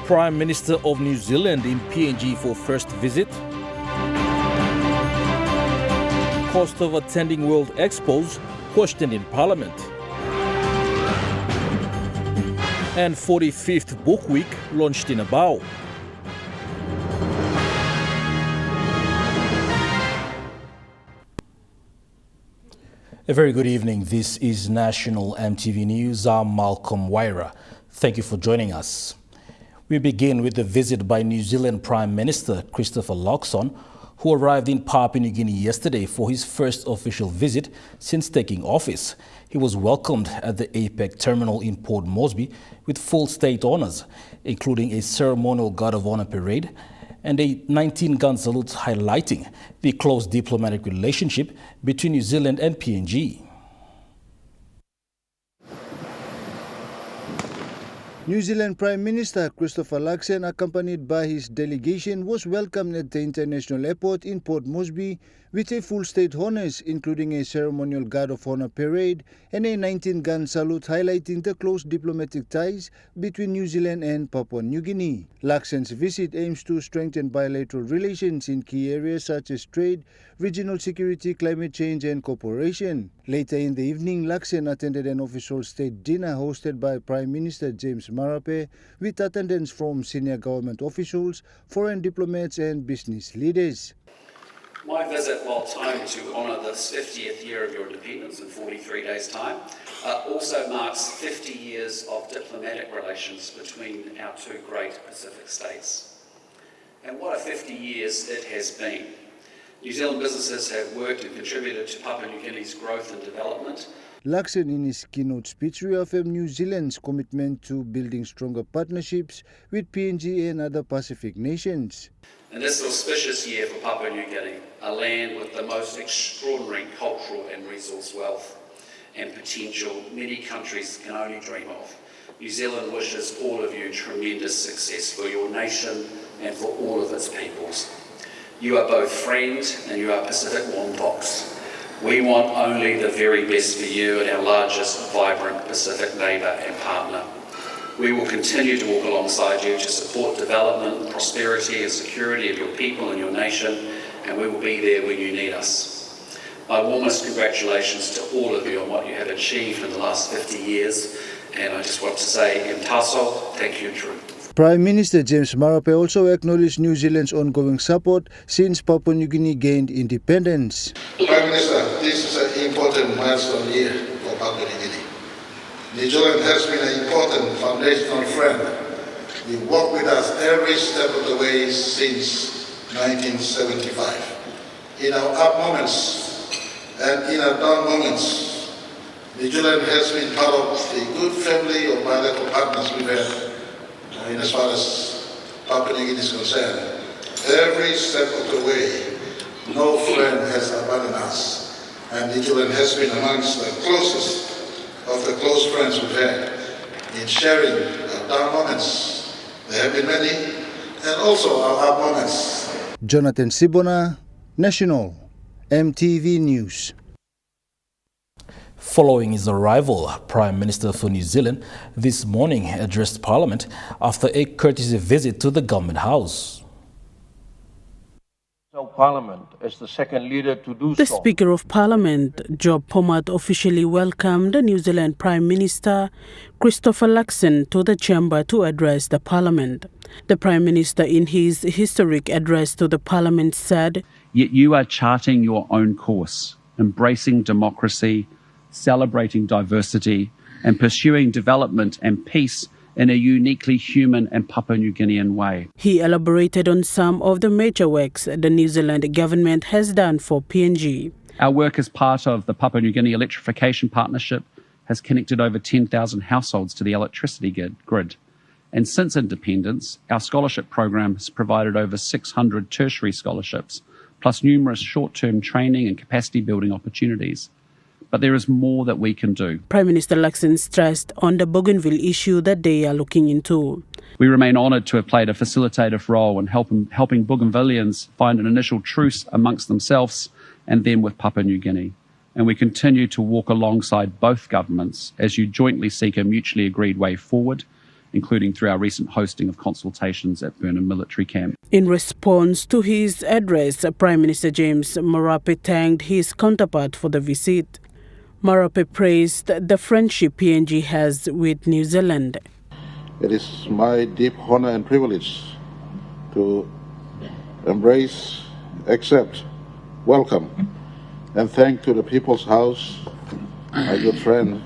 Prime Minister of New Zealand in PNG for first visit. Cost of attending World Expos questioned in Parliament. And 45th Book Week launched in Abao. A very good evening. This is National EMTV News. I'm Malcolm Waira. Thank you for joining us. We begin with the visit by New Zealand Prime Minister Christopher Luxon, who arrived in Papua New Guinea yesterday for his first official visit since taking office. He was welcomed at the APEC terminal in Port Moresby with full state honours, including a ceremonial Guard of Honour parade and a 19-gun salute highlighting the close diplomatic relationship between New Zealand and PNG. New Zealand Prime Minister Christopher Luxon, accompanied by his delegation, was welcomed at the international airport in Port Moresby with a full state honours, including a ceremonial Guard of Honour parade and a 19-gun salute highlighting the close diplomatic ties between New Zealand and Papua New Guinea. Luxon's visit aims to strengthen bilateral relations in key areas such as trade, regional security, climate change and cooperation. Later in the evening, Luxon attended an official state dinner hosted by Prime Minister James Marape with attendance from senior government officials, foreign diplomats and business leaders. My visit, while timed to honour the 50th year of your independence in 43 days' time, also marks 50 years of diplomatic relations between our two great Pacific states. And what a 50 years it has been. New Zealand businesses have worked and contributed to Papua New Guinea's growth and development. Luxon, in his keynote speech, reaffirmed New Zealand's commitment to building stronger partnerships with PNG and other Pacific nations. In this auspicious year for Papua New Guinea, a land with the most extraordinary cultural and resource wealth and potential many countries can only dream of, New Zealand wishes all of you tremendous success for your nation and for all of its peoples. You are both friend and you are Pacific Wontoks. We want only the very best for you and our largest, vibrant Pacific neighbour and partner. We will continue to walk alongside you to support development, prosperity and security of your people and your nation, and we will be there when you need us. My warmest congratulations to all of you on what you have achieved in the last 50 years, and I just want to say, in Taso, thank you, true. Prime Minister James Marape also acknowledged New Zealand's ongoing support since Papua New Guinea gained independence. Prime Minister, this is an important milestone year for Papua New Guinea. New Zealand has been an important foundational friend. You worked with us every step of the way since 1975. In our up moments and in our down moments, New Zealand has been part of the good family of bilateral partners we've had. In as far as Papua New Guinea is concerned, every step of the way, no friend has abandoned us, and New Zealand has been amongst the closest of the close friends we've had in sharing our down moments. There have been many, and also our up moments. Jonathan Sibona, National EMTV News. Following his arrival, Prime Minister for New Zealand this morning addressed Parliament after a courtesy visit to the Government House. Parliament as the second leader to do The so. Speaker of Parliament, Job Pomat, officially welcomed the New Zealand Prime Minister Christopher Luxon to the chamber to address the Parliament. The Prime Minister, in his historic address to the Parliament, said, "Yet you are charting your own course, embracing democracy, celebrating diversity, and pursuing development and peace in a uniquely human and Papua New Guinean way." He elaborated on some of the major works the New Zealand government has done for PNG. Our work as part of the Papua New Guinea Electrification Partnership has connected over 10,000 households to the electricity grid. And since independence, our scholarship program has provided over 600 tertiary scholarships, plus numerous short-term training and capacity building opportunities. But there is more that we can do. Prime Minister Luxon stressed on the Bougainville issue that they are looking into. We remain honoured to have played a facilitative role in helping Bougainvilleans find an initial truce amongst themselves and then with Papua New Guinea. And we continue to walk alongside both governments as you jointly seek a mutually agreed way forward including through our recent hosting of consultations at Burnham Military Camp. In response to his address, Prime Minister James Marape thanked his counterpart for the visit. Marape praised the friendship PNG has with New Zealand. It is my deep honor and privilege to embrace, accept, welcome, and thank to the People's House, my good friend,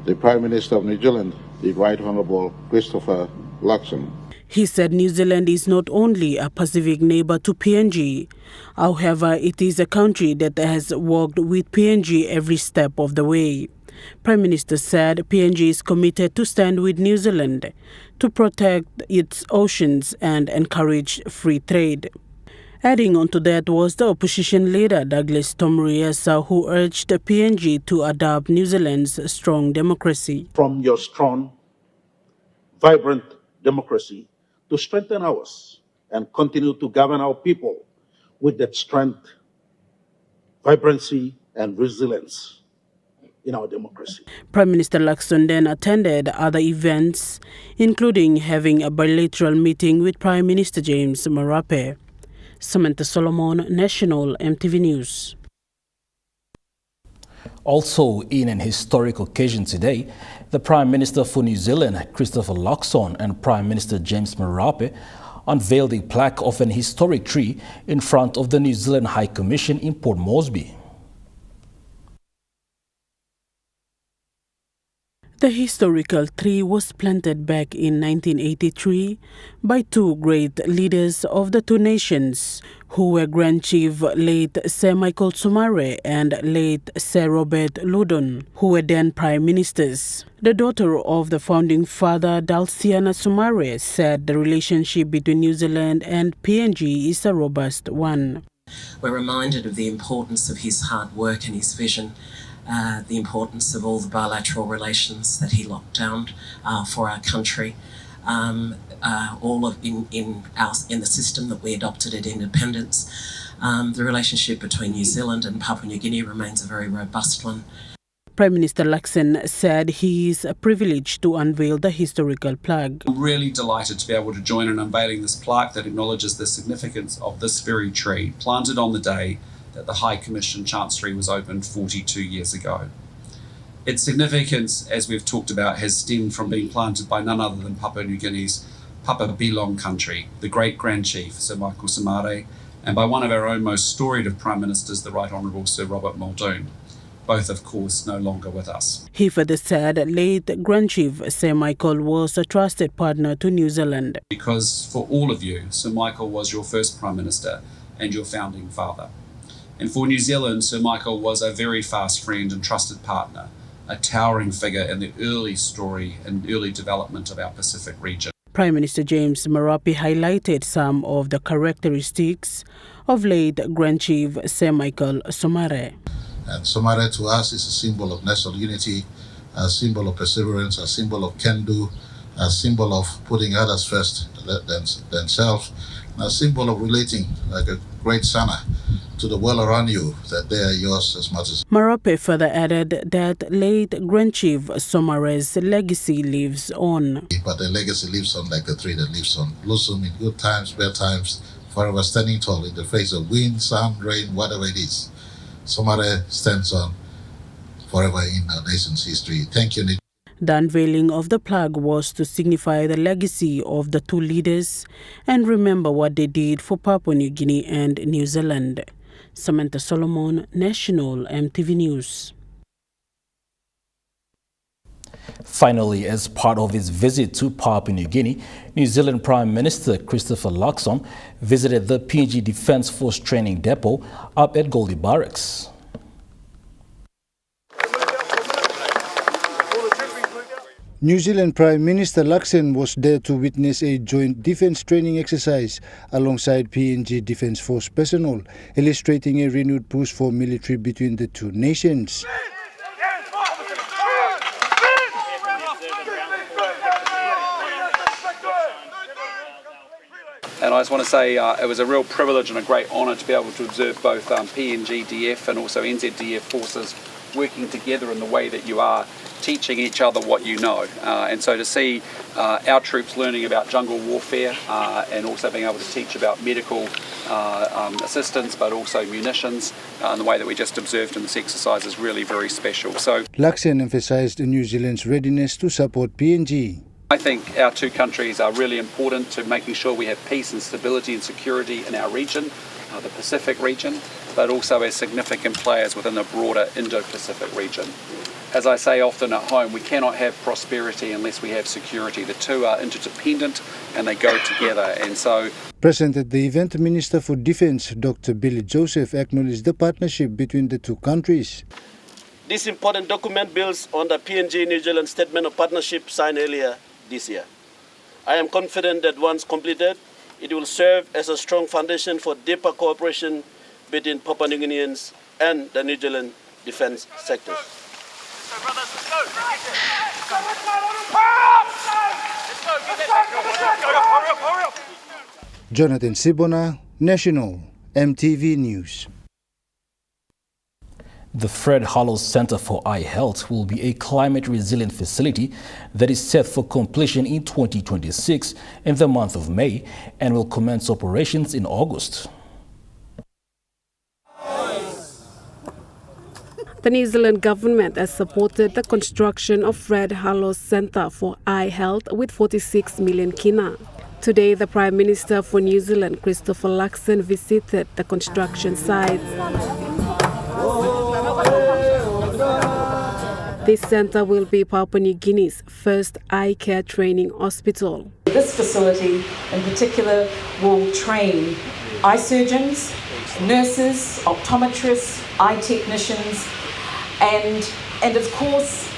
the Prime Minister of New Zealand, the Right Honourable Christopher Luxon. He said New Zealand is not only a Pacific neighbour to PNG, however, it is a country that has worked with PNG every step of the way. Prime Minister said PNG is committed to stand with New Zealand to protect its oceans and encourage free trade. Adding on to that was the opposition leader Douglas Tomuriesa, who urged the PNG to adopt New Zealand's strong democracy. From your strong, vibrant democracy to strengthen ours and continue to govern our people with that strength, vibrancy, and resilience in our democracy. Prime Minister Luxon then attended other events, including having a bilateral meeting with Prime Minister James Marape. Samantha Solomon, National EMTV News. Also, in an historic occasion today, the Prime Minister for New Zealand, Christopher Luxon, and Prime Minister James Marape unveiled a plaque of an historic tree in front of the New Zealand High Commission in Port Moresby. The historical tree was planted back in 1983 by two great leaders of the two nations, who were Grand Chief late Sir Michael Sumare and late Sir Robert Loudon, who were then Prime Ministers. The daughter of the founding father, Dalciana Sumare, said the relationship between New Zealand and PNG is a robust one. We're reminded of the importance of his hard work and his vision. The importance of all the bilateral relations that he locked down for our country, all of in the system that we adopted at independence. The relationship between New Zealand and Papua New Guinea remains a very robust one. Prime Minister Luxon said he is privileged to unveil the historical plaque. I'm really delighted to be able to join in unveiling this plaque that acknowledges the significance of this very tree, planted on the day that the High Commission Chancery was opened 42 years ago. Its significance, as we've talked about, has stemmed from being planted by none other than Papua New Guinea's Papa Bilong country, the great Grand Chief, Sir Michael Sumare, and by one of our own most storied of Prime Ministers, the Right Honourable Sir Robert Muldoon, both of course no longer with us. He further said late Grand Chief Sir Michael was a trusted partner to New Zealand. Because for all of you, Sir Michael was your first Prime Minister and your founding father. And for New Zealand, Sir Michael was a very fast friend and trusted partner, a towering figure in the early story and early development of our Pacific region. Prime Minister James Marape highlighted some of the characteristics of late Grand Chief Sir Michael Sumare. And Sumare to us is a symbol of national unity, a symbol of perseverance, a symbol of can-do, a symbol of putting others first than self, and a symbol of relating like a great sana to the world around you, that they are yours as much as. Marape further added that late Grand Chief Sumare's legacy lives on. But the legacy lives on like the tree that lives on. Blossom in good times, bad times, forever standing tall in the face of wind, sun, rain, whatever it is. Sumare stands on forever in our nation's history. Thank you, Nick. The unveiling of the plaque was to signify the legacy of the two leaders and remember what they did for Papua New Guinea and New Zealand. Samantha Solomon, National EMTV News. Finally, as part of his visit to Papua New Guinea, New Zealand Prime Minister Christopher Luxon visited the PNG Defence Force Training Depot up at Goldie Barracks. New Zealand Prime Minister Luxon was there to witness a joint defence training exercise alongside PNG Defence Force personnel, illustrating a renewed push for military between the two nations. And I just want to say it was a real privilege and a great honour to be able to observe both PNG DF and also NZDF forces working together in the way that you are teaching each other what you know. And so to see our troops learning about jungle warfare and also being able to teach about medical assistance, but also munitions, in the way that we just observed in this exercise is really very special. So Laxen emphasized New Zealand's readiness to support PNG. I think our two countries are really important to making sure we have peace and stability and security in our region, the Pacific region, but also as significant players within the broader Indo-Pacific region. As I say often at home, we cannot have prosperity unless we have security. The two are interdependent and they go together. And so, Present at the event, Minister for Defence Dr. Billy Joseph acknowledged the partnership between the two countries. This important document builds on the PNG-New Zealand Statement of Partnership signed earlier this year. I am confident that once completed, it will serve as a strong foundation for deeper cooperation between Papua New Guineans and the New Zealand defence sectors. Jonathan Sibona, National MTV News. The Fred Hollows Center for Eye Health will be a climate-resilient facility that is set for completion in 2026 in the month of May and will commence operations in August. The New Zealand government has supported the construction of Fred Hollows Center for Eye Health with 46 million kina. Today, the Prime Minister for New Zealand, Christopher Luxon, visited the construction site. This centre will be Papua New Guinea's first eye care training hospital. This facility in particular will train eye surgeons, nurses, optometrists, eye technicians, and of course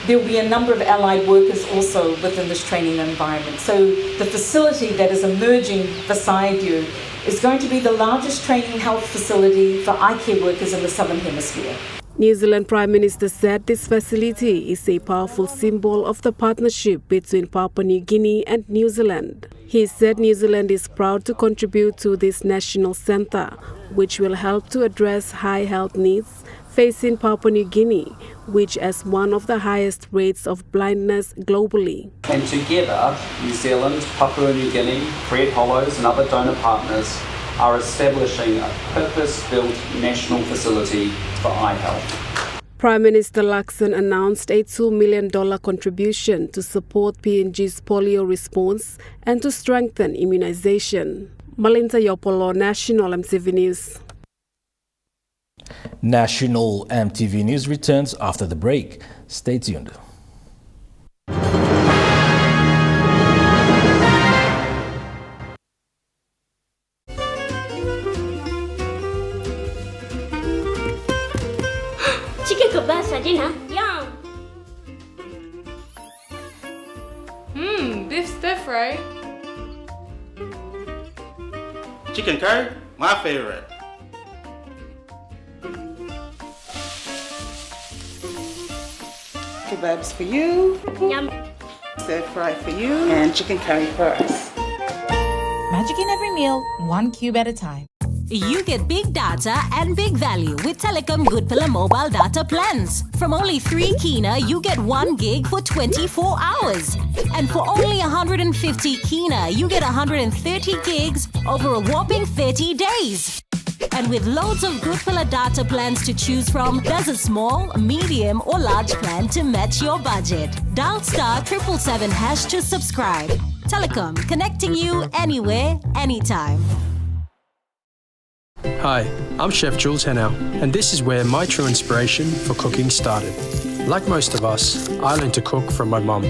there will be a number of allied workers also within this training environment. So the facility that is emerging beside you is going to be the largest training health facility for eye care workers in the Southern Hemisphere. New Zealand Prime Minister said this facility is a powerful symbol of the partnership between Papua New Guinea and New Zealand. He said New Zealand is proud to contribute to this national centre, which will help to address high health needs facing Papua New Guinea, which has one of the highest rates of blindness globally. and together, New Zealand, Papua New Guinea, Fred Hollows and other donor partners are establishing a purpose-built national facility for eye health. Prime Minister Luxon announced a $2 million contribution to support PNG's polio response and to strengthen immunization. Malinta Yopolo, National MTV News. National MTV News returns after the break. Stay tuned. Chicken kebab for dinner. Yum. Beef stir fry. Chicken curry, my favorite. Kebabs for you. Yum. Stir fry for you. And chicken curry for us. Magic in every meal, one cube at a time. You get big data and big value with Telecom Good Pillar mobile data plans. From only 3 kina, you get 1 gig for 24 hours. And for only 150 kina, you get 130 gigs over a whopping 30 days. And with loads of Good Pillar data plans to choose from, there's a small, medium or large plan to match your budget. Dial *777# to subscribe. Telecom, connecting you anywhere, anytime. Hi, I'm Chef Jules Henow, and this is where my true inspiration for cooking started. Like most of us, I learned to cook from my mum.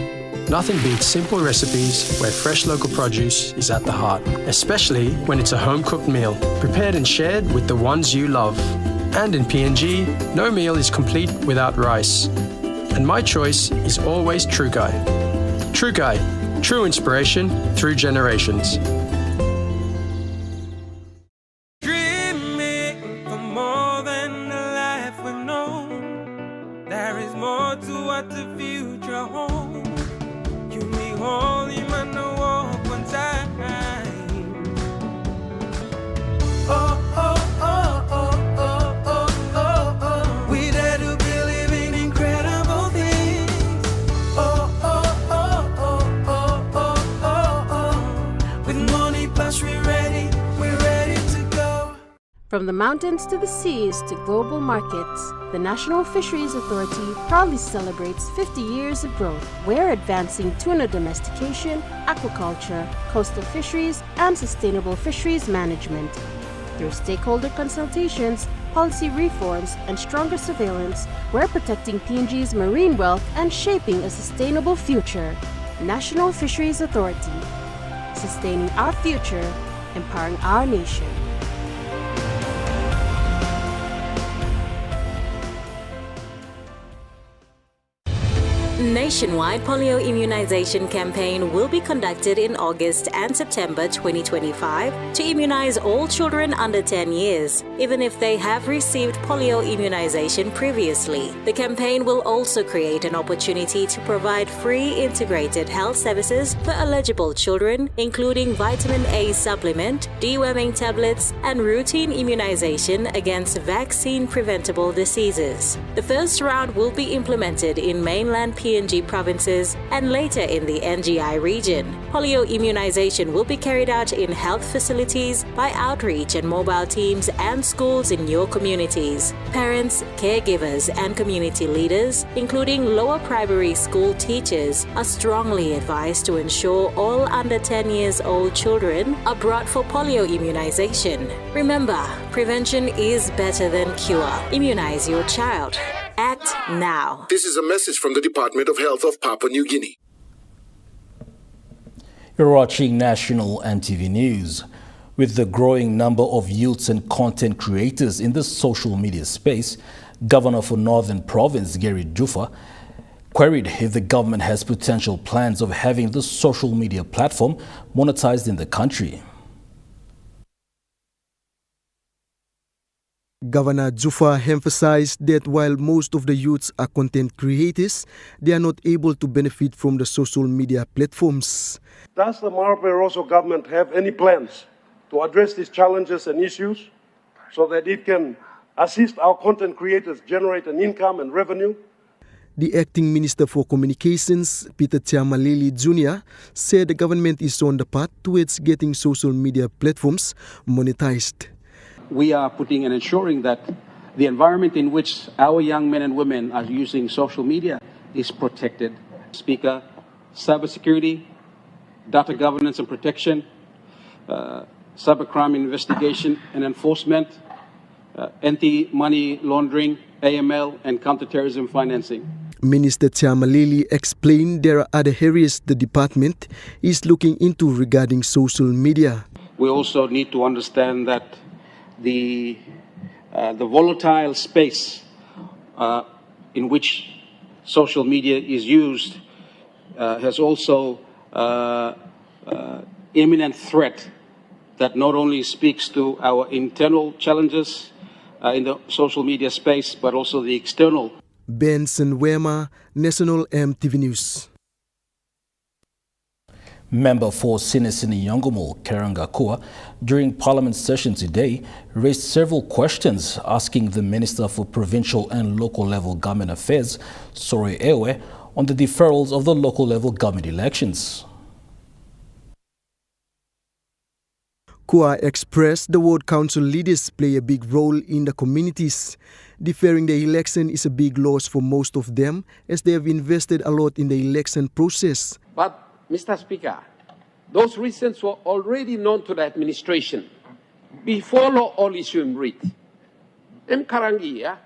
Nothing beats simple recipes where fresh local produce is at the heart, especially when it's a home-cooked meal, prepared and shared with the ones you love. And in PNG, no meal is complete without rice. And my choice is always True Guy. True Guy, true inspiration through generations. We dare to be living incredible. From the mountains to the seas to global markets, the National Fisheries Authority proudly celebrates 50 years of growth. We're advancing tuna domestication, aquaculture, coastal fisheries, and sustainable fisheries management. Through stakeholder consultations, policy reforms, and stronger surveillance, we're protecting PNG's marine wealth and shaping a sustainable future. National Fisheries Authority, sustaining our future, empowering our nation. Nationwide polio immunization campaign will be conducted in August and September 2025 to immunize all children under 10 years, even if they have received polio immunization previously. The campaign will also create an opportunity to provide free integrated health services for eligible children, including vitamin A supplement, deworming tablets, and routine immunization against vaccine-preventable diseases. The first round will be implemented in mainland PNG provinces and later in the NGI region. Polio immunization will be carried out in health facilities by outreach and mobile teams and schools in your communities. Parents, caregivers, and community leaders, including lower primary school teachers, are strongly advised to ensure all under 10 years old children are brought for polio immunization. Remember, prevention is better than cure. Immunize your child. Act now. This is a message from the Department of Health of Papua New Guinea. You're watching National EMTV News. With the growing number of youths and content creators in the social media space, Governor for Northern Province, Gary Jufa, queried if the government has potential plans of having the social media platform monetized in the country. Governor Jufa emphasized that while most of the youths are content creators, they are not able to benefit from the social media platforms. Does the Mara Barroso government have any plans to address these challenges and issues so that it can assist our content creators generate an income and revenue? The acting Minister for Communications, Peter Tiamaleli Jr., said the government is on the path towards getting social media platforms monetized. We are putting and ensuring that the environment in which our young men and women are using social media is protected. Speaker, cybersecurity, data governance and protection, cybercrime investigation and enforcement, anti-money laundering, AML, and counterterrorism financing. Minister Tiamaleli explained there are other areas the department is looking into regarding social media. We also need to understand that the volatile space in which social media is used has also imminent threat that not only speaks to our internal challenges in the social media space, but also the external. Benson Wema, National EMTV News. Member for Sinisini Yongomol, Karangakua, during Parliament session today, raised several questions asking the Minister for Provincial and Local Level Government Affairs, Sori Ewe, on the deferrals of the local level government elections. Kua expressed the Ward Council leaders play a big role in the communities. Deferring the election is a big loss for most of them as they have invested a lot in the election process. But Mr. Speaker, those reasons were already known to the administration before law all issue read. M. Karangi, yeah?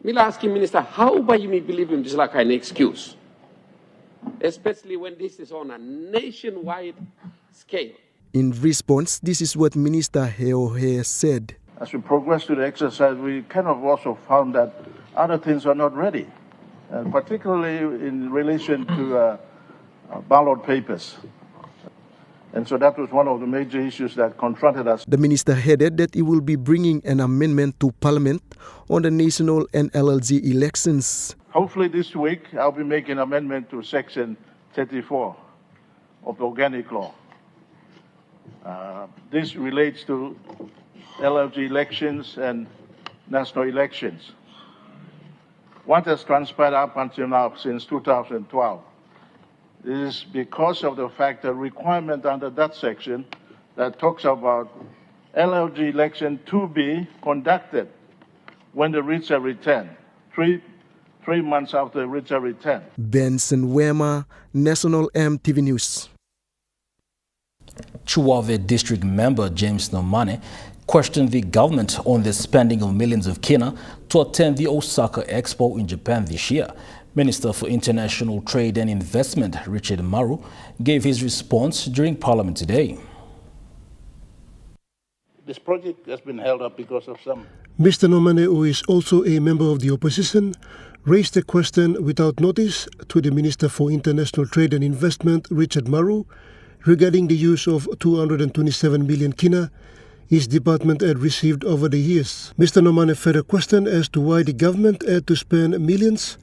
Mila asking Minister, how by you may believe in this like an excuse? Especially when this is on a nationwide scale. In response, this is what Minister Heohe said. As we progress to the exercise, we kind of also found that other things are not ready, particularly in relation to ballot papers. And so that was one of the major issues that confronted us. The minister added that he will be bringing an amendment to Parliament on the national and LLG elections. Hopefully this week, I'll be making an amendment to Section 34 of the Organic Law. This relates to LLG elections and national elections. What has transpired up until now since 2012 is because of the fact that requirement under that section that talks about LLG election to be conducted when the Richard returned, three months after Richard returned. Benson Wema, National EMTV News. Chuave District Member James Nomane questioned the government on the spending of millions of kina to attend the Osaka Expo in Japan this year. Minister for International Trade and Investment Richard Maru gave his response during Parliament today. This project has been held up because of some... Mr. Nomane, who is also a member of the opposition, raised a question without notice to the Minister for International Trade and Investment Richard Maru regarding the use of 227 million kina his department had received over the years. Mr. Nomane further questioned as to why the government had to spend millions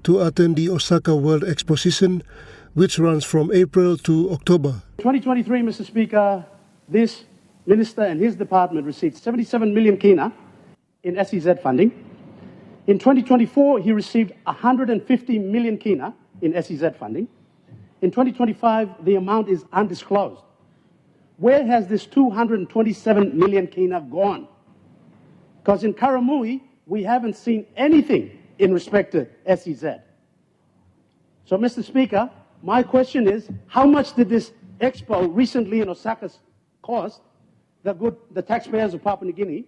to attend the Osaka World Exposition, which runs from April to October. 2023, Mr. Speaker, this minister and his department received 77 million kina in SEZ funding. In 2024, he received 150 million kina in SEZ funding. In 2025, the amount is undisclosed. Where has this 227 million kina gone? Because in Karamui, we haven't seen anything in respect to SEZ. So, Mr. Speaker, my question is, how much did this expo recently in Osaka cost the taxpayers of Papua New Guinea?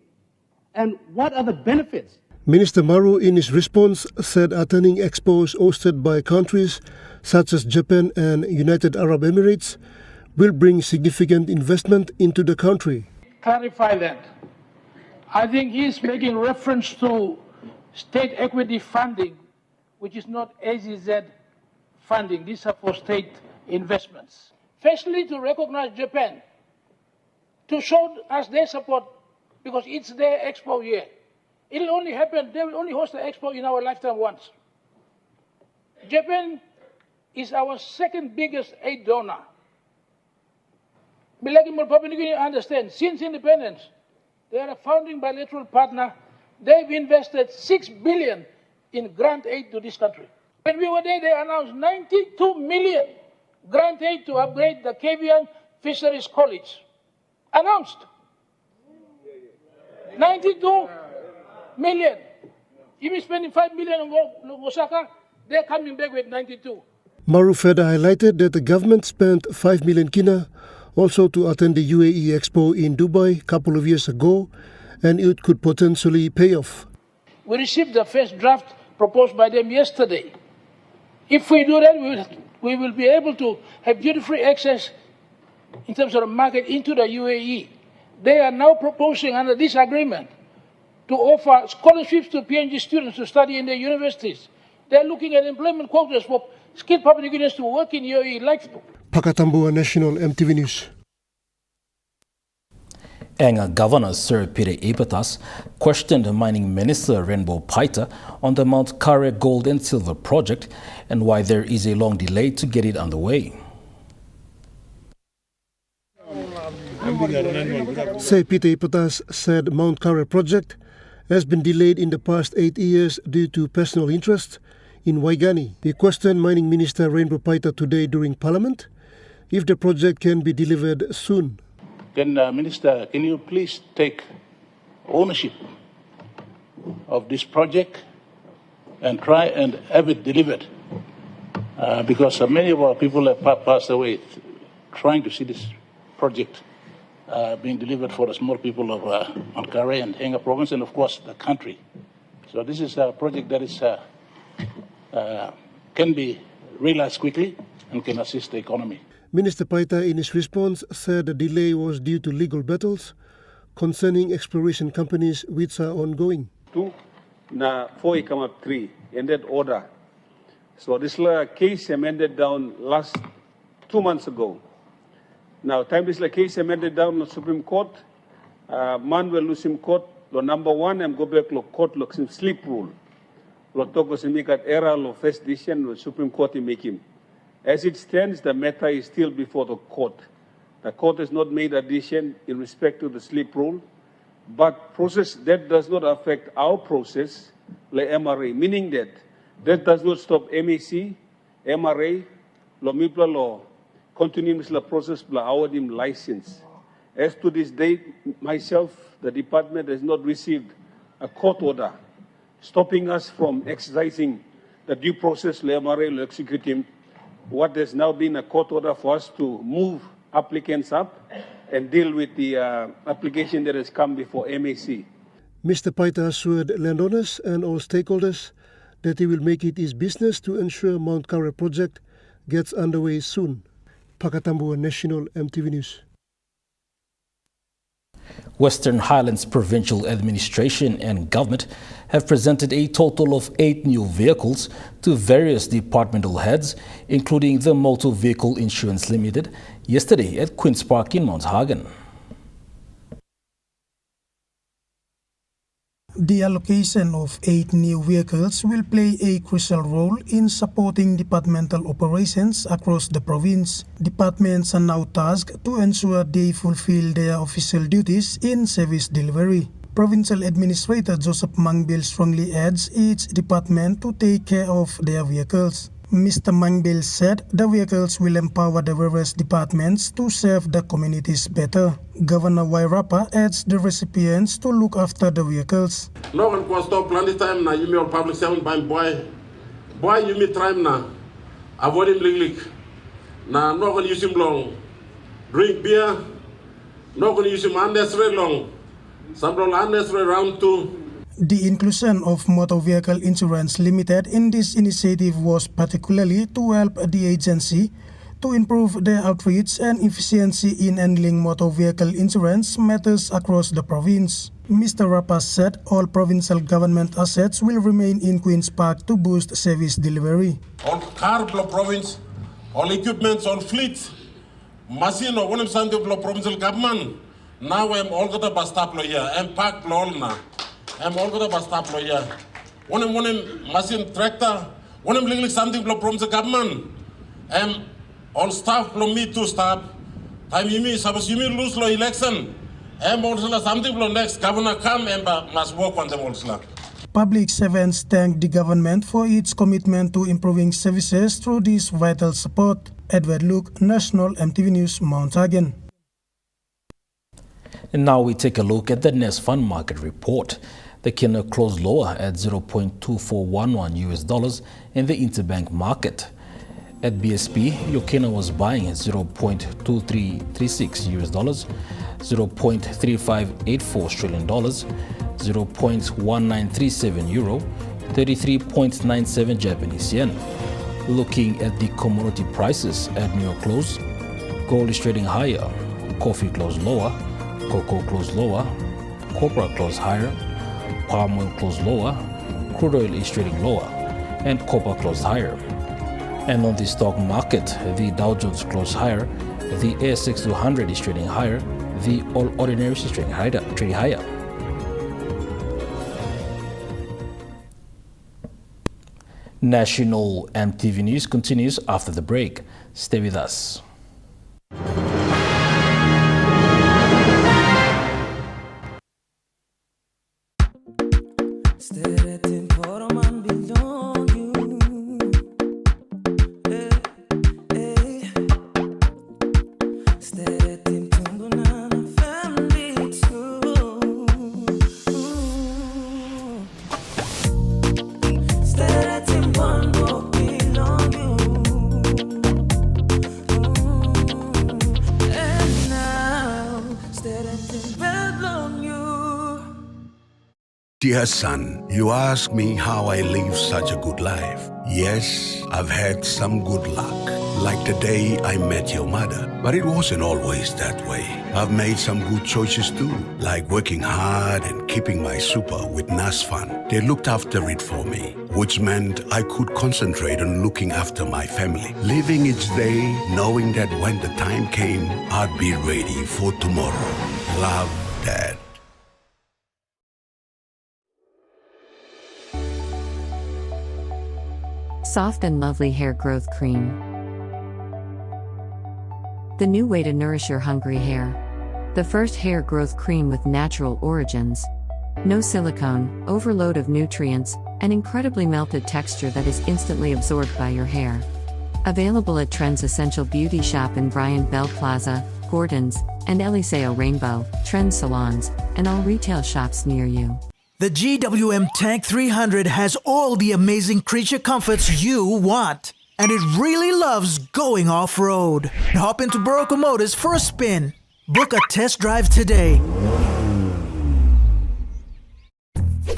And what are the benefits? Minister Maru, in his response, said attending expos hosted by countries such as Japan and United Arab Emirates will bring significant investment into the country. Clarify that. I think he's making reference to state equity funding, which is not AZZ funding. These are for state investments. Firstly, to recognize Japan, to show us their support, because it's their expo year. It'll only happen, they will only host the expo in our lifetime once. Japan is our second biggest aid donor. Papua New Guinea understands, since independence, they are a founding bilateral partner. They've invested $6 billion in grant aid to this country. When we were there, they announced 92 million grant aid to upgrade the Kavian Fisheries College. Announced. 92 million. If we spending 5 million on Osaka, they're coming back with 92. Maru further highlighted that the government spent 5 million kina also to attend the UAE Expo in Dubai a couple of years ago, and it could potentially pay off. We received the first draft proposed by them yesterday. If we do that, we will be able to have duty-free access in terms of the market into the UAE. They are now proposing under this agreement to offer scholarships to PNG students to study in their universities. They're looking at employment quotas for skilled Papua New Guineans to work in UAE. Pakatambua National EMTV News. Enga Governor Sir Peter Ipatas questioned Mining Minister Rainbow Paita on the Mount Kare Gold and Silver project and why there is a long delay to get it underway. Sir Peter Ipatas said Mount Kare project has been delayed in the past 8 years due to personal interest in Waigani. He questioned Mining Minister Rainbow Paita today during Parliament if the project can be delivered soon. Minister, can you please take ownership of this project and try and have it delivered? Because many of our people have passed away trying to see this project being delivered for the small people of Mount Kare and Enga province and, of course, the country. So this is a project that is can be realized quickly and can assist the economy. Minister Paita, in his response, said the delay was due to legal battles concerning exploration companies which are ongoing. 2 na 4 come up 3 in that order. So this case amended down last 2 months ago. Now, time this case amended down the Supreme Court, Manuel Lusim Court, lo number 1 and go back lo court lo sleep rule. Lo toko simikat era lo first decision lo Supreme Court make him. As it stands, the matter is still before the court. The court has not made a decision in respect to the sleep rule, but process that does not affect our process, like MRA, meaning that does not stop MAC, MRA, lo MIPLA law, continuing the process, la awadim license. As to this date, myself, the department has not received a court order stopping us from exercising the due process legal executing what has now been a court order for us to move applicants up and deal with the application that has come before MAC. Mr. Paita assured landowners and all stakeholders that he will make it his business to ensure Mount Carmel project gets underway soon. Pakatambua National MTV News. Western Highlands Provincial Administration and Government have presented a total of 8 new vehicles to various departmental heads, including the Motor Vehicle Insurance Limited, yesterday at Queen's Park in Mount Hagen. The allocation of 8 new vehicles will play a crucial role in supporting departmental operations across the province. Departments are now tasked to ensure they fulfill their official duties in service delivery. Provincial Administrator Joseph Mangbil strongly urged each department to take care of their vehicles. Mr. Mangbil said the vehicles will empower the various departments to serve the communities better. Governor Wairapa urged the recipients to look after the vehicles. No one can stop plenty time na you all public servant by boy you me time na avoid him lick na no one use him long drink beer no one use him unnecessary long some unnecessary round two. The inclusion of Motor Vehicle Insurance Limited in this initiative was particularly to help the agency to improve their outreach and efficiency in handling motor vehicle insurance matters across the province. Mr. Rapa said all provincial government assets will remain in Queen's Park to boost service delivery. All car block province, all equipments, all fleet, machine or one of the provincial government. Now I'm all got a bus stop here. I'm parked all now. I'm all got a bus stop here. One machine tractor, one of legally something from the government. I'm all staff from me to staff. Time you me suppose you me lose law election. I'm also something from next governor come and must work on them also. Public servants thanked the government for its commitment to improving services through this vital support. Edward Luke, National MTV News, Mount Hagen. And now we take a look at the Nest Fund Market Report. The kina closed lower at $0.2411 in the interbank market. At BSP, your kina was buying at $0.2336 $0.3584 Australian dollars, 0.1937 euro, 33.97 Japanese yen. Looking at the commodity prices at New York close, gold is trading higher, coffee closed lower, cocoa closed lower, copra closed higher, palm oil closed lower, crude oil is trading lower, and copper closed higher. And on the stock market, the Dow Jones closed higher, the ASX 200 is trading higher, the All Ordinaries is trading higher. National MTV News continues after the break. Stay with us. Dear son, you ask me how I live such a good life. Yes, I've had some good luck, like the day I met your mother. But it wasn't always that way. I've made some good choices too, like working hard and keeping my super with NASFAN. They looked after it for me, which meant I could concentrate on looking after my family. Living each day, knowing that when the time came, I'd be ready for tomorrow. Love, Dad. Soft and lovely hair growth cream. The new way to nourish your hungry hair. The first hair growth cream with natural origins. No silicone, overload of nutrients, an incredibly melted texture that is instantly absorbed by your hair. Available at Trends Essential Beauty Shop in Bryant Bell Plaza, Gordon's, and Eliseo Rainbow, trend salons, and all retail shops near you. The GWM Tank 300 has all the amazing creature comforts you want. And it really loves going off-road. Hop into Barocco Motors for a spin. Book a test drive today.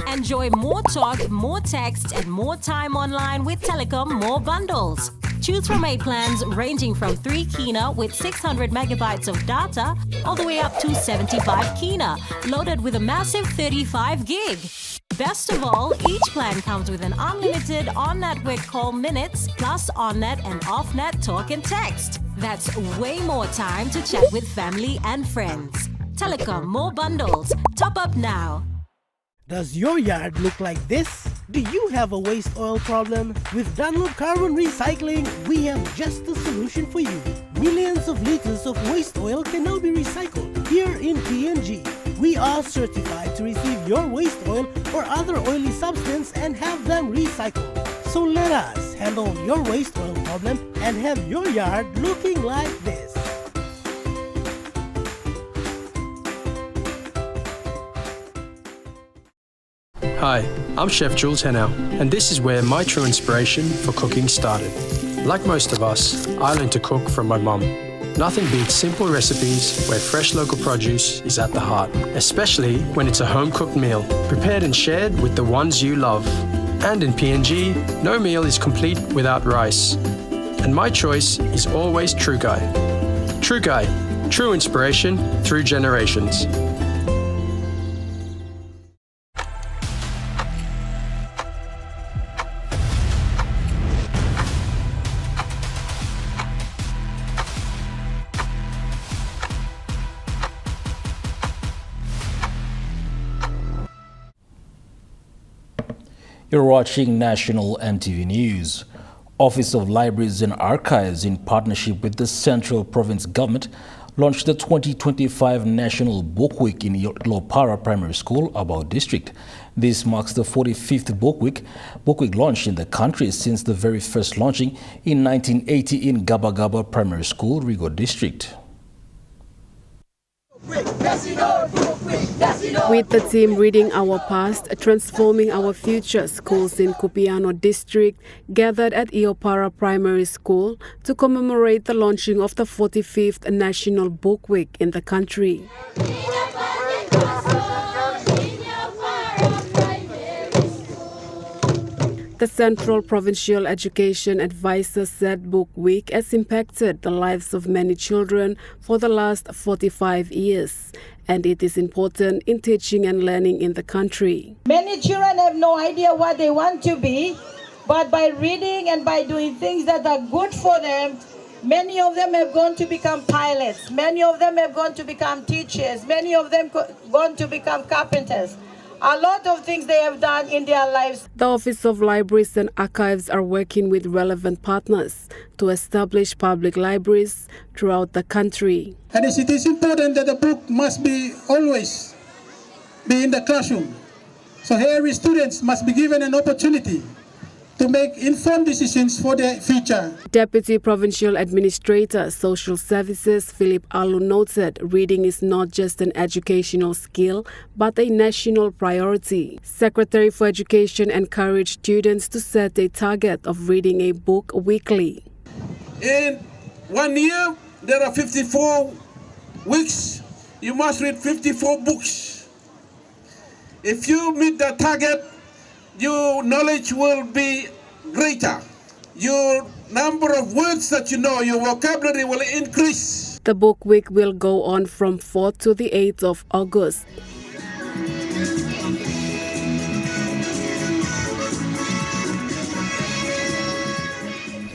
Enjoy more talk, more text, and more time online with Telecom More Bundles. Choose from 8 plans ranging from 3 kina with 600 megabytes of data all the way up to 75 kina, loaded with a massive 35 gig. Best of all, each plan comes with an unlimited on-network call minutes plus on-net and off-net talk and text. That's way more time to chat with family and friends. Telecom More Bundles. Top up now. Does your yard look like this? Do you have a waste oil problem? With Dunlop Carbon Recycling, we have just the solution for you. Millions of liters of waste oil can now be recycled here in PNG. We are certified to receive your waste oil or other oily substance and have them recycled. So let us handle your waste oil problem and have your yard looking like this. Hi, I'm Chef Jules Henao, and this is where my true inspiration for cooking started. Like most of us, I learned to cook from my mum. Nothing beats simple recipes where fresh local produce is at the heart, especially when it's a home-cooked meal, prepared and shared with the ones you love. And in PNG, no meal is complete without rice. And my choice is always True Guy. True Guy, true inspiration through generations. You're watching National MTV News. Office of Libraries and Archives, in partnership with the Central Province Government, launched the 2025 National Book Week in Lopara Primary School, Abao District. This marks the 45th Book Week launch in the country since the very first launching in 1980 in Gaba Gaba Primary School, Rigo District. With the team reading our past, transforming our future, schools in Kupiano District gathered at Iopara Primary School to commemorate the launching of the 45th National Book Week in the country. The Central Provincial Education Advisor said Book Week has impacted the lives of many children for the last 45 years, and it is important in teaching and learning in the country. Many children have no idea what they want to be, but by reading and by doing things that are good for them, many of them have gone to become pilots, many of them have gone to become teachers, many of them gone to become carpenters. A lot of things they have done in their lives. The Office of Libraries and Archives are working with relevant partners to establish public libraries throughout the country. And it is important that the book must be always be in the classroom. So here students must be given an opportunity to make informed decisions for their future. Deputy Provincial Administrator, Social Services, Philip Alu noted reading is not just an educational skill, but a national priority. Secretary for Education encouraged students to set a target of reading a book weekly. In 1 year, there are 54 weeks. You must read 54 books. If you meet the target, your knowledge will be greater. Your number of words that you know, your vocabulary will increase. The book week will go on from 4th to the 8th of August.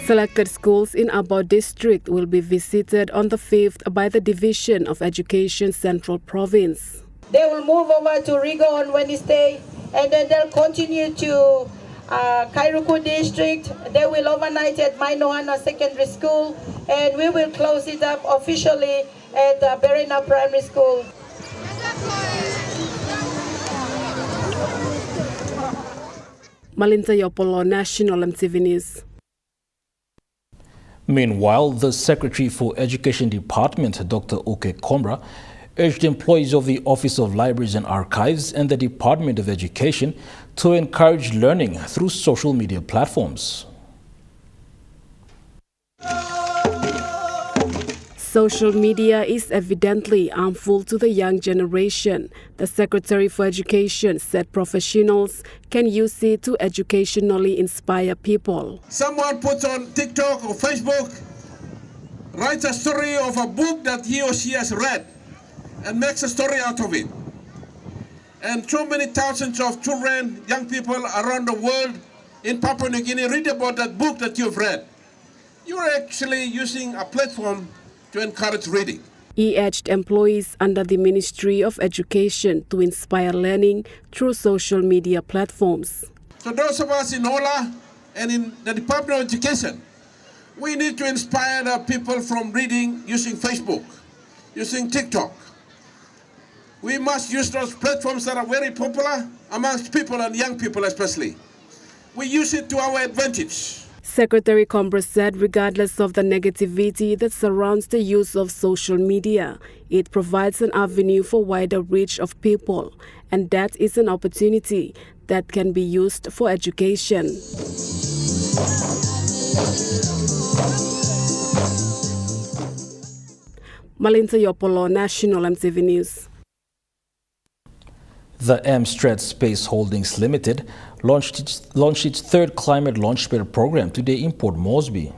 Selected schools in Abao District will be visited on the 5th by the Division of Education Central Province. They will move over to Rigo on Wednesday, and then they'll continue to Kairuku District. They will overnight at Mainohana Secondary School, and we will close it up officially at Berena Primary School. Malinta Yopolo, National MTV News. Meanwhile, the Secretary for Education Department, Dr. Oke Kombra, urged employees of the Office of Libraries and Archives and the Department of Education to encourage learning through social media platforms. Social media is evidently harmful to the young generation. The Secretary for Education said professionals can use it to educationally inspire people. Someone puts on TikTok or Facebook, writes a story of a book that he or she has read and makes a story out of it. And so many thousands of children, young people around the world in Papua New Guinea read about that book that you've read. You're actually using a platform to encourage reading. He urged employees under the Ministry of Education to inspire learning through social media platforms. So those of us in OLA and in the Department of Education, we need to inspire the people from reading using Facebook, using TikTok. We must use those platforms that are very popular amongst people and young people especially. We use it to our advantage. Secretary Kombra said regardless of the negativity that surrounds the use of social media, it provides an avenue for wider reach of people, and that is an opportunity that can be used for education. Malinta Yopolo, National EMTV News. The Amstrad Space Holdings Limited launched its third climate launchpad program today in Port Moresby.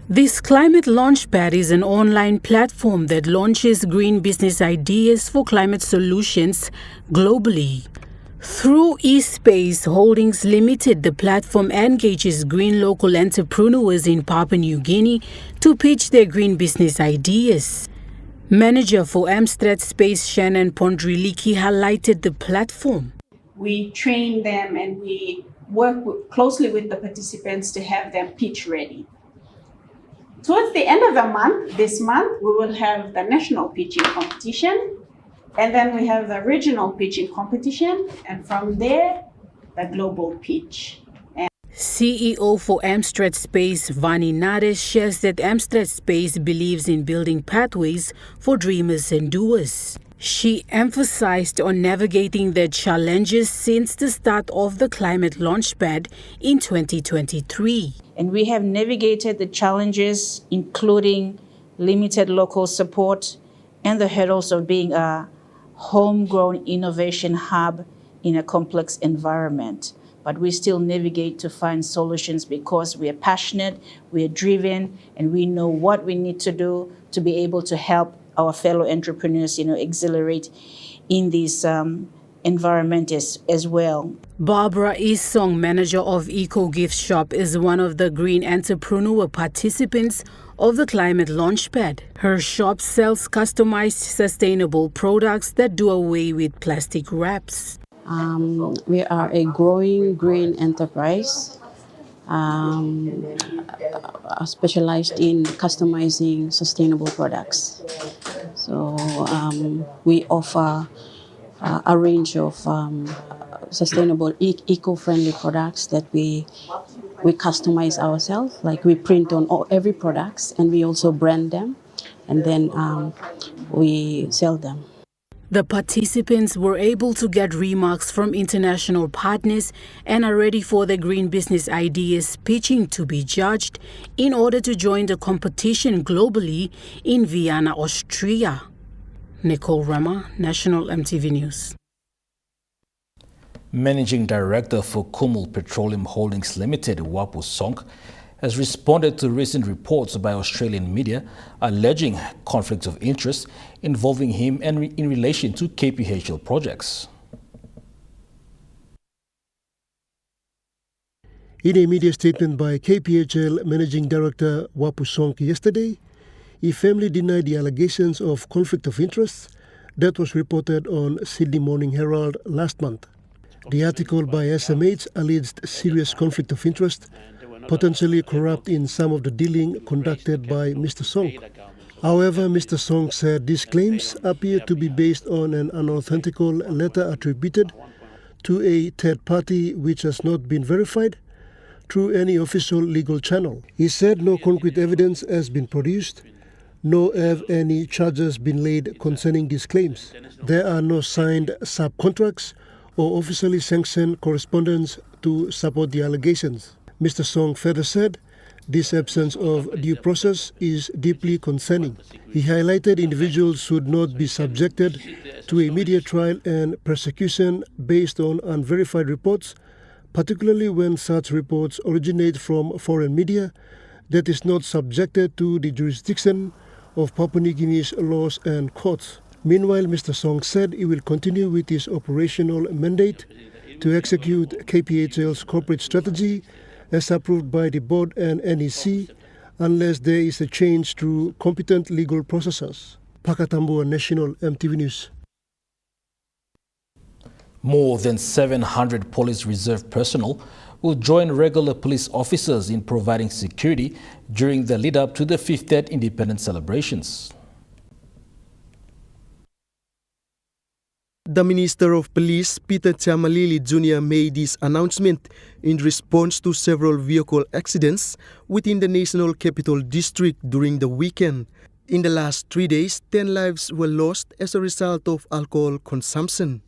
This climate launchpad is an online platform that launches green business ideas for climate solutions globally. Through eSpace Holdings Limited, the platform engages green local entrepreneurs in Papua New Guinea to pitch their green business ideas. Manager for Amstrad Space, Shannon Pondriliki, highlighted the platform. We train them and we work closely with the participants to have them pitch ready. Towards the end of the month, this month, we will have the national pitching competition, and then we have the regional pitching competition, and from there, the global pitch. CEO for Amstrad Space, Vani Nades, shares that Amstrad Space believes in building pathways for dreamers and doers. She emphasized on navigating the challenges since the start of the climate launchpad in 2023. And we have navigated the challenges, including limited local support and the hurdles of being a homegrown innovation hub in a complex environment. But we still navigate to find solutions because we are passionate, we are driven, and we know what we need to do to be able to help our fellow entrepreneurs, exhilarate in this environment as well. Barbara Isong, manager of Eco Gift Shop, is one of the green entrepreneur participants of the Climate Launchpad. Her shop sells customized sustainable products that do away with plastic wraps. We are a growing green enterprise specialized in customizing sustainable products. So we offer a range of sustainable, eco-friendly products that we customize ourselves. Like we print on every products, and we also brand them, and then we sell them. The participants were able to get remarks from international partners and are ready for the green business ideas pitching to be judged in order to join the competition globally in Vienna, Austria. Nicole Rama, National EMTV News. Managing Director for Kumul Petroleum Holdings Limited, Wapu Song, has responded to recent reports by Australian media alleging conflicts of interest involving him and in relation to KPHL projects. In a media statement by KPHL Managing Director Wapu Song yesterday, he firmly denied the allegations of conflict of interest that was reported on Sydney Morning Herald last month. The article by SMH alleged serious conflict of interest, potentially corrupt in some of the dealing conducted by Mr. Song. However, Mr. Song said these claims appear to be based on an unauthentical letter attributed to a third party which has not been verified, through any official legal channel. He said no concrete evidence has been produced, nor have any charges been laid concerning these claims. There are no signed subcontracts or officially sanctioned correspondence to support the allegations. Mr. Song further said this absence of due process is deeply concerning. He highlighted individuals should not be subjected to immediate trial and persecution based on unverified reports, particularly when such reports originate from foreign media that is not subjected to the jurisdiction of Papua New Guinea's laws and courts. Meanwhile, Mr. Song said he will continue with his operational mandate to execute KPHL's corporate strategy as approved by the board and NEC unless there is a change through competent legal processes. Pakatambua National MTV News. More than 700 police reserve personnel will join regular police officers in providing security during the lead-up to the 50th Independence celebrations. The Minister of Police, Peter Chamalili Jr. made this announcement in response to several vehicle accidents within the National Capital District during the weekend. In the last 3 days, 10 lives were lost as a result of alcohol consumption.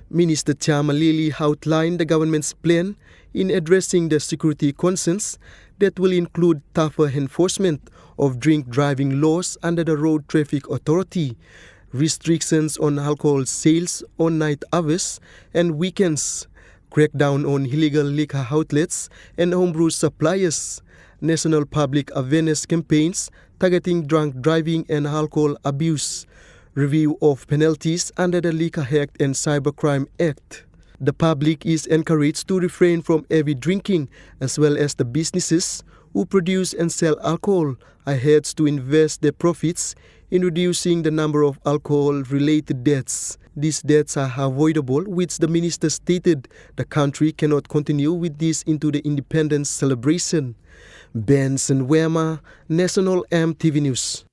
Minister Chamalili outlined the government's plan in addressing the security concerns that will include tougher enforcement of drink driving laws under the Road Traffic Authority, restrictions on alcohol sales on night hours and weekends, crackdown on illegal liquor outlets and homebrew suppliers, national public awareness campaigns targeting drunk driving and alcohol abuse, review of penalties under the Liquor Act and Cybercrime Act. The public is encouraged to refrain from heavy drinking, as well as the businesses who produce and sell alcohol are urged to invest their profits in reducing the number of alcohol-related deaths. These deaths are avoidable, which the minister stated the country cannot continue with this into the independence celebration. Benson Wema, National MTV News.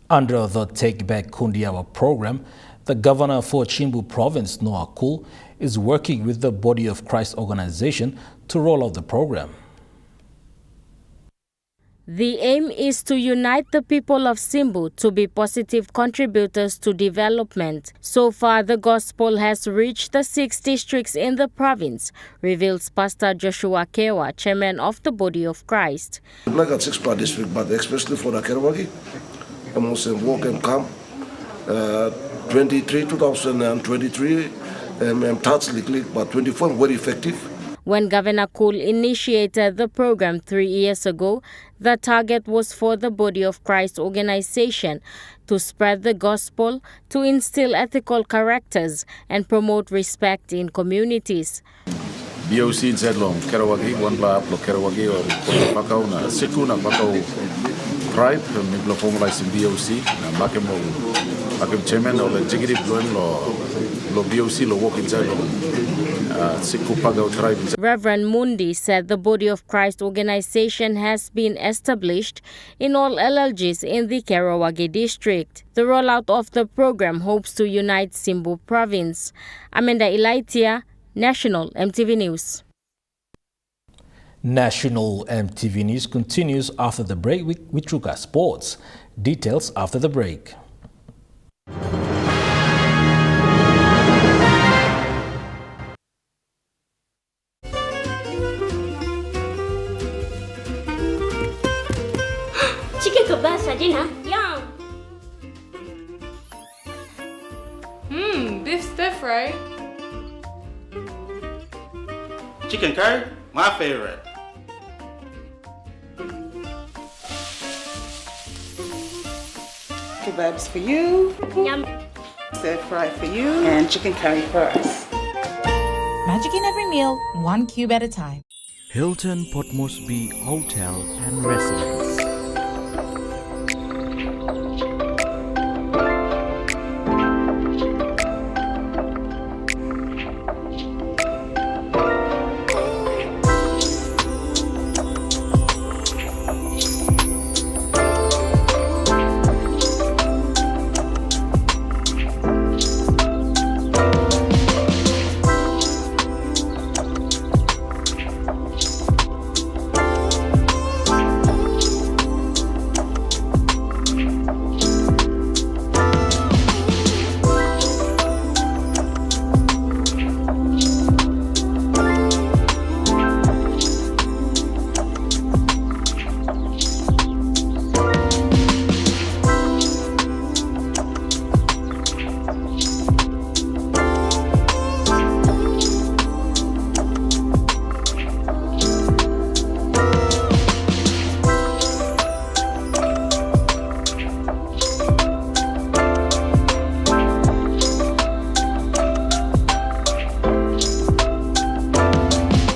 Under the Take Back Kundiawa program, the governor for Chimbu Province, Noah Kul, is working with the Body of Christ organization to roll out the program. The aim is to unite the people of Simbu to be positive contributors to development. So far, the gospel has reached the 6 districts in the province, reveals Pastor Joshua Kewa, chairman of the Body of Christ. Like at 6 per district, but especially for the Kerawagi, I'm walk and come. 2023, but 24 very effective. When Governor Kul initiated the program 3 years ago, the target was for the Body of Christ organization to spread the gospel, to instill ethical characters, and promote respect in communities. BOC in Zedlong, Kerawagi, one by Kerawagi or Pakau, Sikuna Pakau tribe, Miblo formalized in BOC, Makemo, Makem Chairman or the Jigiri Bluen Lo BOC Lo walk inside Siku tribe. Reverend Mundi said the Body of Christ organization has been established in all LLGs in the Kerawagi district. The rollout of the program hopes to unite Simbu province. Amanda Ilaitia, National MTV News. National MTV News continues after the break with Truka Sports. Details after the break. Chicken kebab dinner. Yum. Beef stir fry. Chicken curry, my favorite. Kebabs for you. Yum. Stir fry for you. And chicken curry for us. Magic in every meal, 1 cube at a time. Hilton Port Moresby Hotel and Residence.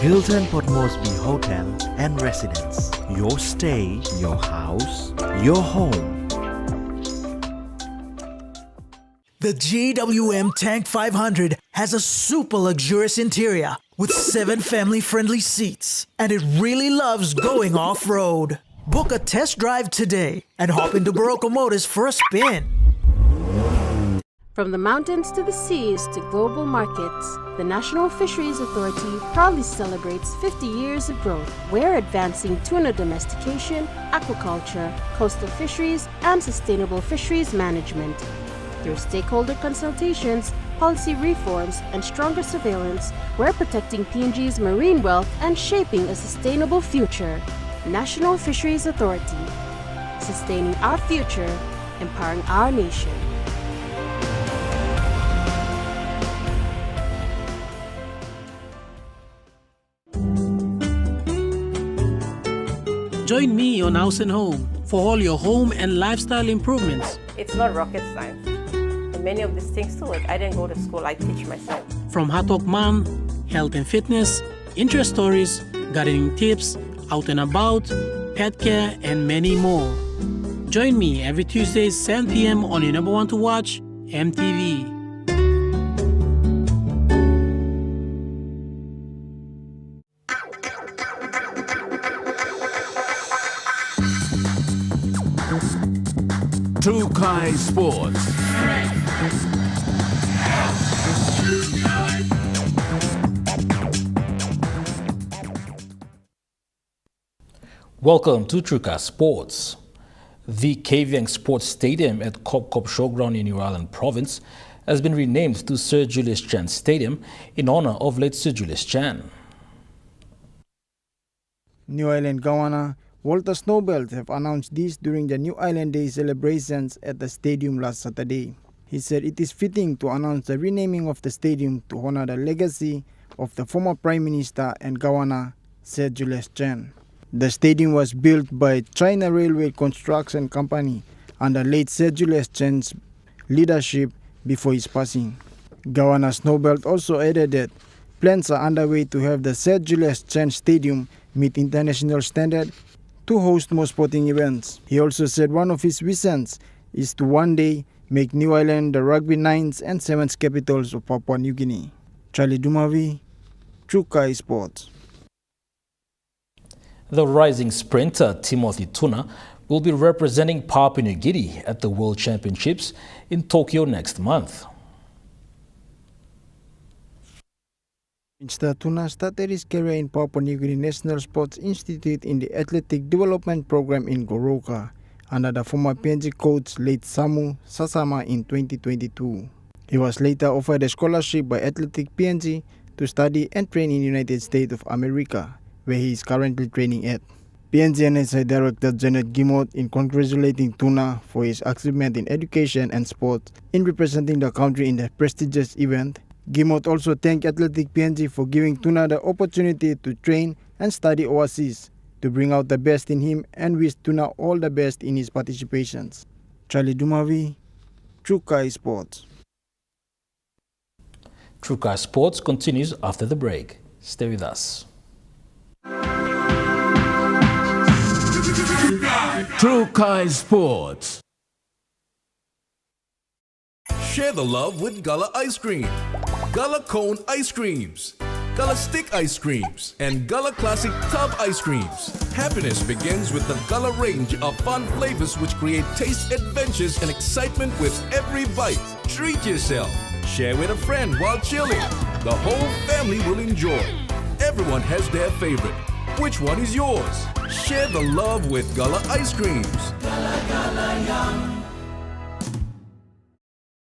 Hilton Port Moresby Hotel and Residence. Your stay, your house, your home. The GWM Tank 500 has a super luxurious interior with 7 family-friendly seats, and it really loves going off-road. Book a test drive today and hop into Barocco Motors for a spin. From the mountains to the seas to global markets, the National Fisheries Authority proudly celebrates 50 years of growth. We're advancing tuna domestication, aquaculture, coastal fisheries, and sustainable fisheries management. Through stakeholder consultations, policy reforms, and stronger surveillance, we're protecting PNG's marine wealth and shaping a sustainable future. National Fisheries Authority, sustaining our future, empowering our nation. Join me on House and Home for all your home and lifestyle improvements. It's not rocket science. And many of these things too, like I didn't go to school, I teach myself. From Hot Talk Mom, health and fitness, interest stories, gardening tips, out and about, pet care, and many more. Join me every Tuesday 7 p.m. on your number one to watch, EMTV. Trukai Sports. Welcome to Trukai Sports. The Kavieng Sports Stadium at Kop Kop Showground in New Ireland Province has been renamed to Sir Julius Chan Stadium in honor of late Sir Julius Chan. New Ireland Governor Walter Snowbelt have announced this during the New Ireland Day celebrations at the stadium last Saturday. He said it is fitting to announce the renaming of the stadium to honor the legacy of the former Prime Minister and Governor Sir Julius Chan. The stadium was built by China Railway Construction Company under late Sir Julius Chan's leadership before his passing. Governor Snowbelt also added that plans are underway to have the Sir Julius Chan Stadium meet international standard to host more sporting events. He also said one of his visions is to one day make New Ireland the rugby 9s and 7s capitals of Papua New Guinea. Charlie Dumavi, Trukai Sports. The rising sprinter Timothy Tuna will be representing Papua New Guinea at the World Championships in Tokyo next month. Mr. Tuna started his career in Papua New Guinea National Sports Institute in the Athletic Development Program in Goroka under the former PNG coach late Samu Sasama in 2022. He was later offered a scholarship by Athletic PNG to study and train in the United States of America, where he is currently training at. PNG NSI Director Janet Gimot in congratulating Tuna for his achievement in education and sports in representing the country in the prestigious event. Gimot also thanked Athletic PNG for giving Tuna the opportunity to train and study overseas to bring out the best in him and wished Tuna all the best in his participations. Charlie Dumavi, Trukai Sports. Trukai Sports continues after the break. Stay with us. Trukai Sports. Share the love with Gala Ice Cream, Gala Cone Ice Creams, Gala Stick Ice Creams, and Gala Classic Tub Ice Creams. Happiness begins with the Gala range of fun flavors which create taste adventures and excitement with every bite. Treat yourself. Share with a friend while chilling. The whole family will enjoy. Everyone has their favorite. Which one is yours? Share the love with Gala Ice Creams. Gala Gala Yum.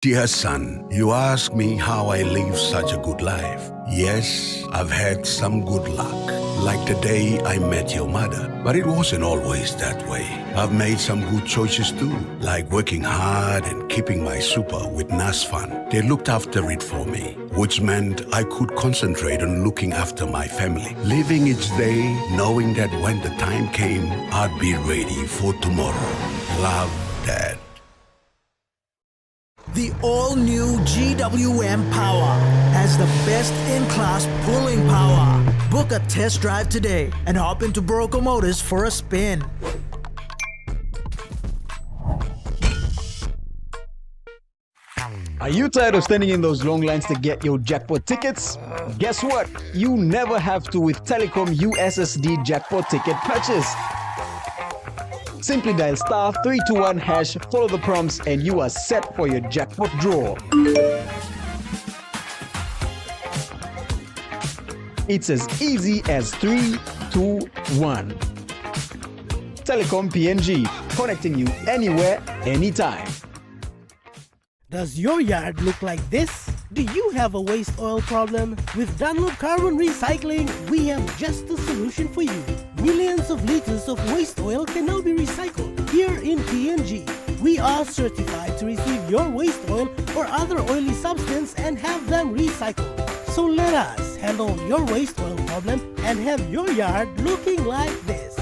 Dear son, you ask me how I live such a good life. Yes, I've had some good luck, like the day I met your mother. But it wasn't always that way. I've made some good choices too, like working hard and keeping my super with NASFAN. They looked after it for me, which meant I could concentrate on looking after my family. Living each day, knowing that when the time came, I'd be ready for tomorrow. Love, Dad. The all-new GWM Power has the best in-class pulling power. Book a test drive today and hop into Barocco Motors for a spin. Are you tired of standing in those long lines to get your jackpot tickets? Guess what? You never have to with Telecom USSD jackpot ticket purchase. Simply dial *321#, follow the prompts, and you are set for your jackpot draw. It's as easy as 3, 2, 1. Telecom PNG, connecting you anywhere, anytime. Does your yard look like this? Do you have a waste oil problem? With Dunlop Carbon Recycling, we have just the solution for you. Millions of liters of waste oil can now be recycled here in PNG. We are certified to receive your waste oil or other oily substance and have them recycled. So let us handle your waste oil problem and have your yard looking like this.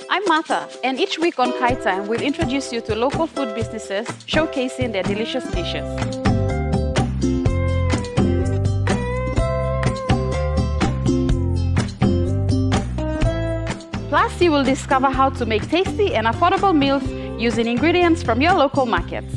I'm Martha, and each week on Kai Time, we'll introduce you to local food businesses showcasing their delicious dishes. Plus, you will discover how to make tasty and affordable meals using ingredients from your local markets.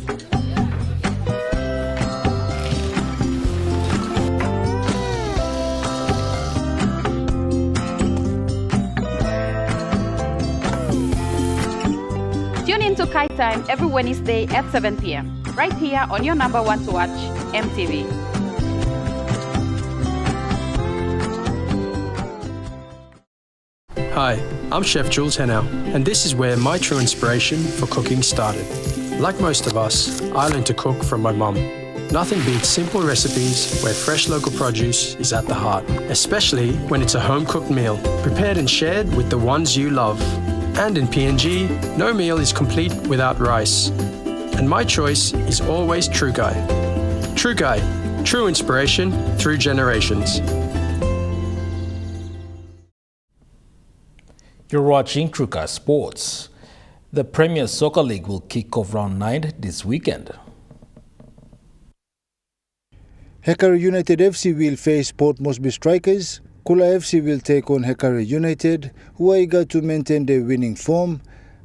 Tune in to Kai Time every Wednesday at 7 p.m. right here on your number one to watch, EMTV. Hi, I'm Chef Jules Henow, and this is where my true inspiration for cooking started. Like most of us, I learned to cook from my mum. Nothing beats simple recipes where fresh local produce is at the heart, especially when it's a home-cooked meal, prepared and shared with the ones you love. And in PNG, no meal is complete without rice. And my choice is always True Guy. True Guy, true inspiration through generations. You're watching True Guy Sports. The Premier Soccer League will kick off round 9 this weekend. Hekari United FC will face Port Moresby Strikers. Kula FC will take on Hekari United, who are eager to maintain their winning form.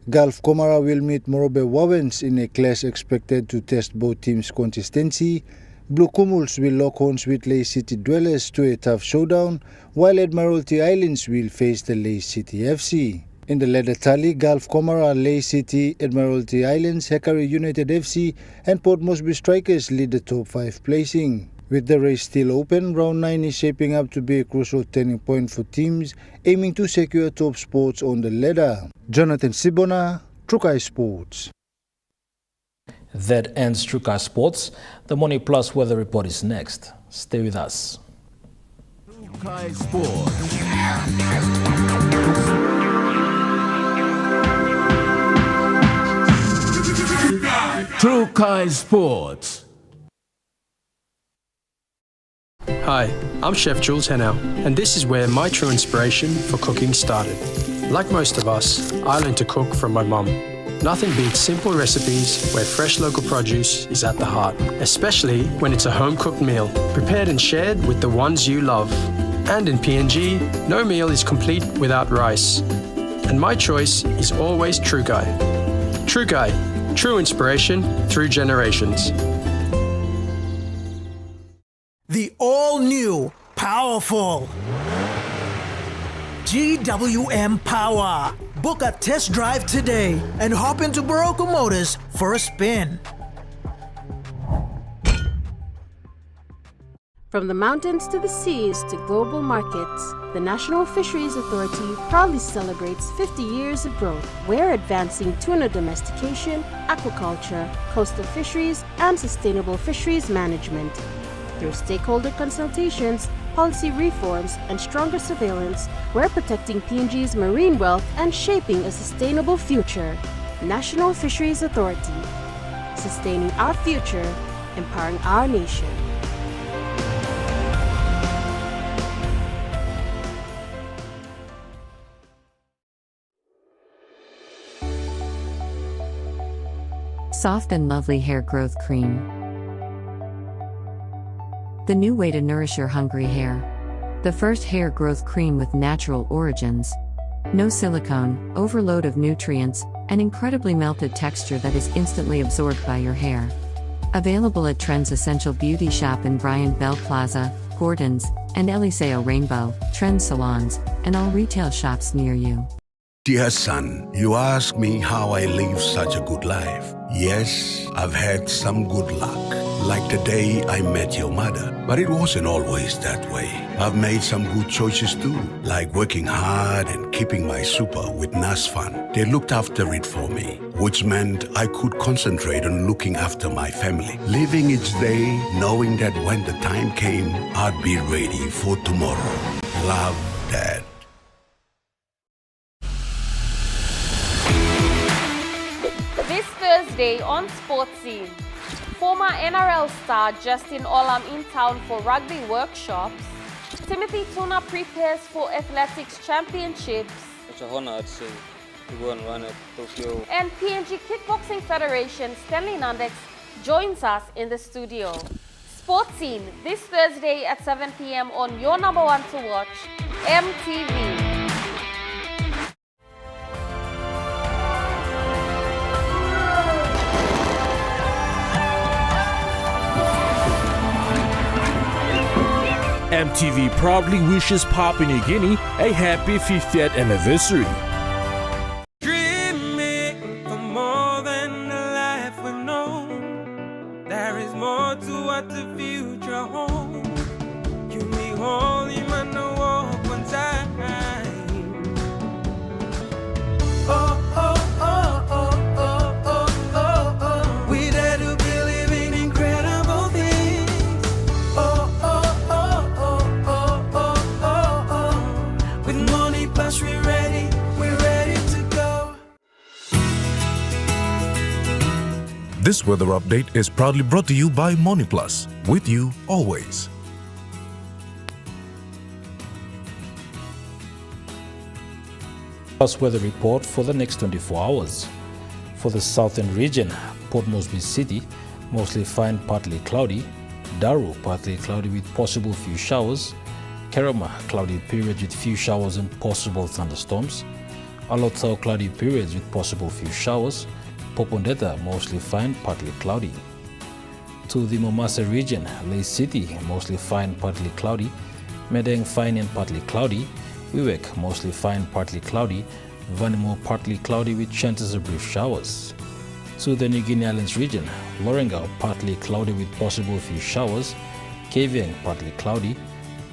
Gulf Komara will meet Morobe Wawens in a clash expected to test both teams' consistency. Blue Kumuls will lock horns with Lae City Dwellers to a tough showdown, while Admiralty Islands will face the Lae City FC. In the ladder tally, Gulf Komara, Lae City, Admiralty Islands, Hekari United FC and Port Moresby Strikers lead the top 5 placing. With the race still open, round 9 is shaping up to be a crucial turning point for teams aiming to secure top spots on the ladder. Jonathan Sibona, True Guy Sports. That ends True Guy Sports. The Money Plus weather report is next. Stay with us. True Guy Sports. True Guy Sports. Hi, I'm Chef Jules Henow, and this is where my true inspiration for cooking started. Like most of us, I learned to cook from my mum. Nothing beats simple recipes where fresh local produce is at the heart, especially when it's a home-cooked meal, prepared and shared with the ones you love. And in PNG, no meal is complete without rice. And my choice is always True Guy. True Guy, true inspiration through generations. The all-new, powerful GWM Power. Book a test drive today and hop into Barocco Motors for a spin. From the mountains to the seas to global markets, the National Fisheries Authority proudly celebrates 50 years of growth. We're advancing tuna domestication, aquaculture, coastal fisheries, and sustainable fisheries management. Through stakeholder consultations, policy reforms, and stronger surveillance, we're protecting PNG's marine wealth and shaping a sustainable future. National Fisheries Authority, sustaining our future, empowering our nation. Soft and lovely hair growth cream. The new way to nourish your hungry hair. The first hair growth cream with natural origins. No silicone, overload of nutrients, and incredibly melted texture that is instantly absorbed by your hair. Available at Trends Essential Beauty Shop in Bryant Bell Plaza, Gordon's, and Eliseo Rainbow, Trends salons, and all retail shops near you. Dear son, you ask me how I live such a good life. Yes, I've had some good luck, like the day I met your mother. But it wasn't always that way. I've made some good choices too, like working hard and keeping my super with NAS Fund. They looked after it for me, which meant I could concentrate on looking after my family. Living each day, knowing that when the time came, I'd be ready for tomorrow. Love, Dad. This Thursday on Sports Scene, former NRL star Justin Olam in town for rugby workshops. Timothy Tuna prepares for athletics championships. It's a honor, I'd say, to go and run at Tokyo. And PNG Kickboxing Federation Stanley Nandex joins us in the studio. Sports Scene this Thursday at 7 p.m. on your number one to watch, EMTV. EMTV proudly wishes Papua New Guinea a happy 50th anniversary. Dreaming for more than the life we've known. There is more to what the future holds. You be holy man, no walk one time. Oh, oh, oh, oh, oh, oh, oh, oh. We dare to believe in incredible things. Oh, oh, oh, oh, oh, oh, oh, oh. With money plus we're ready to go. This weather update is proudly brought to you by MoneyPlus, with you always. Plus weather report for the next 24 hours. For the southern region, Port Moresby City, mostly fine, partly cloudy. Daru, partly cloudy with possible few showers. Kerama, cloudy periods with few showers and possible thunderstorms. Alotau, cloudy periods with possible few showers. Popondetta, mostly fine, partly cloudy. To the Momasa region, Lae City, mostly fine, partly cloudy. Medang, fine and partly cloudy. Wewak, mostly fine, partly cloudy. Vanimo, partly cloudy with chances of brief showers. To the New Guinea Islands region, Lorengau, partly cloudy with possible few showers. Kavieng, partly cloudy.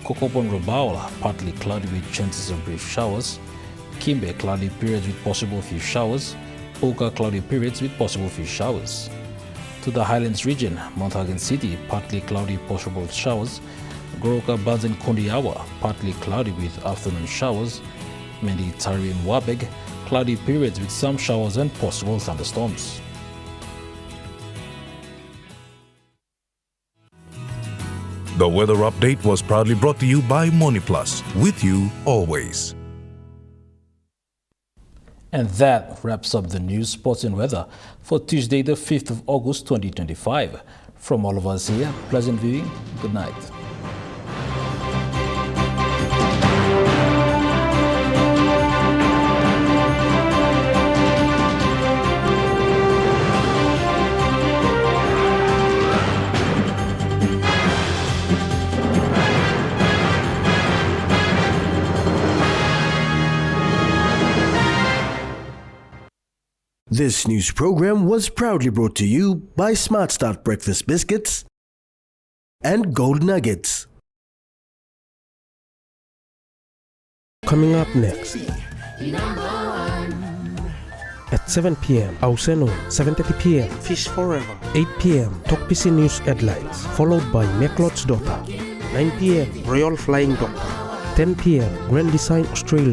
Kokopon Rabaul, partly cloudy with chances of brief showers. Kimbe, cloudy periods with possible few showers. Oka, cloudy periods with possible few showers. To the Highlands region, Mount Hagen City, partly cloudy, possible showers. Goroka, Banz and Kondiawa, partly cloudy with afternoon showers. Mendi, Tari and Wabeg, cloudy periods with some showers and possible thunderstorms. The weather update was proudly brought to you by MoneyPlus, with you always. And that wraps up the news, sports and weather for Tuesday, the 5th of August 2025. From all of us here, pleasant viewing. Good night. This news program was proudly brought to you by Smart Start Breakfast Biscuits and Gold Nuggets. Coming up next. At 7 p.m., Auseno, 7:30 p.m., Fish Forever, 8 p.m., Tokpisi News Headlines, followed by Meklot's Daughter, 9 p.m., Royal Flying Doctor, 10 p.m., Grand Design Australia.